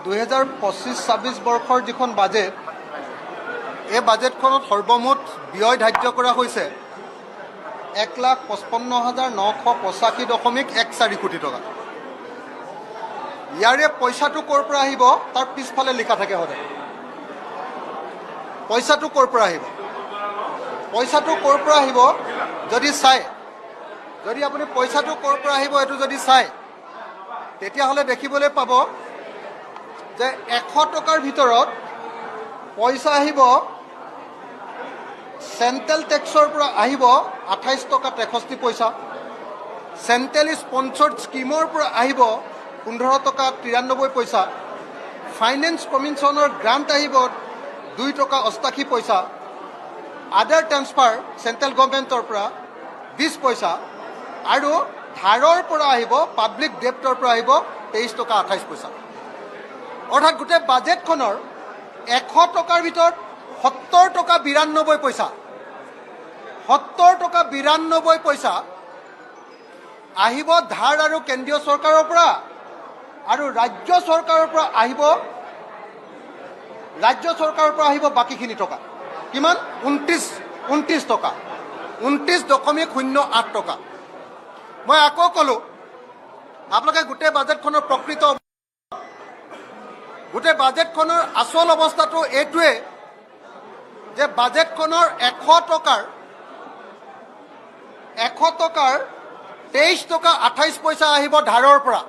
2025-26 বৰ্ষৰ যিখন বাজেট এই বাজেটখনত সৰ্বমুঠ ব্যয় ধাৰ্য কৰা হৈছে 1,55,985.14 কোটি টকা। ইয়াৰে পইচাটো ক'ৰ পৰা আহিব তাৰ পিছফালে লিখা থাকে সদায়। পইচাটো ক'ৰ পৰা আহিব, পইচাটো ক'ৰ পৰা আহিব যদি চাই, যদি আপুনি পইচাটো ক'ৰ পৰা আহিব এইটো যদি চাই, তেতিয়াহ'লে দেখিবলৈ পাব যে 100 টকাৰ ভিতৰত পইচা আহিব চেণ্ট্ৰেল টেক্সৰ পৰা আহিব 28 টকা 63 পইচা, চেণ্ট্ৰেল স্পন্সৰ্ড স্কিমৰ পৰা আহিব 15 টকা 93 পইচা, ফাইনেন্স কমিশ্যনৰ গ্ৰাণ্ট আহিব 2 টকা 88 পইচা, আদাৰ ট্ৰান্সফাৰ চেণ্ট্ৰেল গভৰ্ণমেণ্টৰ পৰা 20 পইচা আৰু ধাৰৰ পৰা আহিব পাব্লিক ডেপ্টৰ পৰা আহিব 23 টকা 28 পইচা। অৰ্থাৎ গোটেই বাজেটখনৰ 100 টকাৰ ভিতৰত 70 টকা 92 পইচা, 70 টকা 92 পইচা আহিব ধাৰ আৰু কেন্দ্ৰীয় চৰকাৰৰ পৰা, আৰু ৰাজ্য চৰকাৰৰ পৰা আহিব বাকীখিনি টকা। কিমান? 29 টকা, 29.08 টকা। মই আকৌ ক'লোঁ, আপোনালোকে গোটেই বাজেটখনৰ প্ৰকৃত, গোটেই বাজেটখনৰ আচল অৱস্থাটো এইটোৱে যে বাজেটখনৰ 100 টকাৰ 23 টকা 28 পইচা আহিব ধাৰৰ পৰা,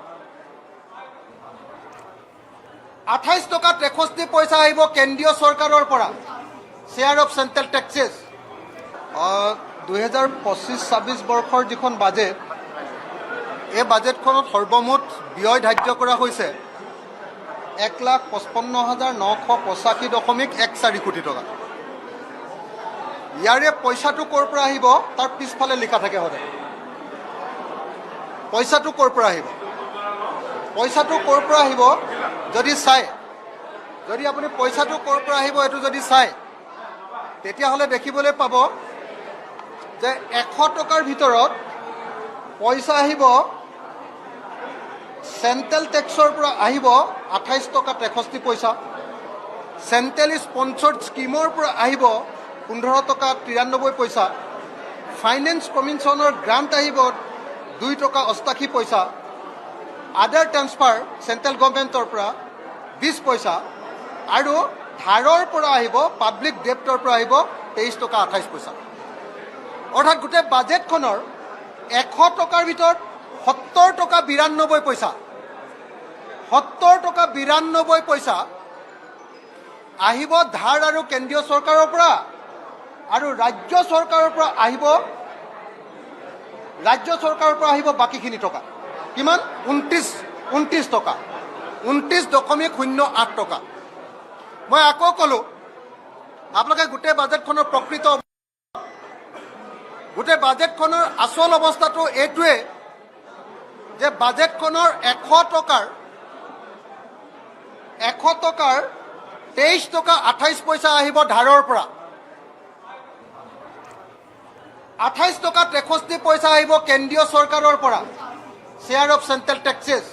28 টকা 63 পইচা আহিব কেন্দ্ৰীয় চৰকাৰৰ পৰা, শ্বেয়াৰ অফ চেণ্ট্ৰেল টেক্সেছ। 2025-26 বৰ্ষৰ যিখন বাজেট এই বাজেটখনত সৰ্বমুঠ ব্যয় ধাৰ্য কৰা হৈছে 1,55,985.14 কোটি টকা। ইয়াৰে পইচাটো ক'ৰ পৰা আহিব তাৰ পিছফালে লিখা থাকে সদায়। পইচাটো ক'ৰ পৰা আহিব, পইচাটো ক'ৰ পৰা আহিব যদি চাই, যদি আপুনি পইচাটো ক'ৰ পৰা আহিব এইটো যদি চাই, তেতিয়াহ'লে দেখিবলৈ পাব যে 100 টকাৰ ভিতৰত পইচা আহিব চেণ্ট্ৰেল টেক্সৰ পৰা আহিব 28 টকা 63 পইচা, চেণ্ট্ৰেল স্পন্সৰ্ড স্কিমৰ পৰা আহিব 15 টকা 93 পইচা, ফাইনেন্স কমিশ্যনৰ গ্ৰাণ্ট আহিব 2 টকা 88 পইচা, আদাৰ ট্ৰান্সফাৰ চেণ্ট্ৰেল গভৰ্ণমেণ্টৰ পৰা 20 পইচা আৰু ধাৰৰ পৰা আহিব পাব্লিক ডেপ্টৰ পৰা আহিব 23 টকা 28 পইচা। অৰ্থাৎ গোটেই বাজেটখনৰ 100 টকাৰ ভিতৰত 70 টকা 92 পইচা, 70 টকা 92 পইচা আহিব ধাৰ আৰু কেন্দ্ৰীয় চৰকাৰৰ পৰা, আৰু ৰাজ্য চৰকাৰৰ পৰা আহিব বাকীখিনি টকা। কিমান? 29 টকা, 29.08 টকা। মই আকৌ ক'লোঁ, আপোনালোকে গোটেই বাজেটখনৰ প্ৰকৃত, গোটেই বাজেটখনৰ আচল অৱস্থাটো এইটোৱে যে বাজেটখনৰ 100 টকাৰ 23 টকা 28 পইচা আহিব ধাৰৰ পৰা, 28 টকা 63 পইচা আহিব কেন্দ্ৰীয় চৰকাৰৰ পৰা, শ্বেয়াৰ অফ চেণ্ট্ৰেল টেক্সেছ।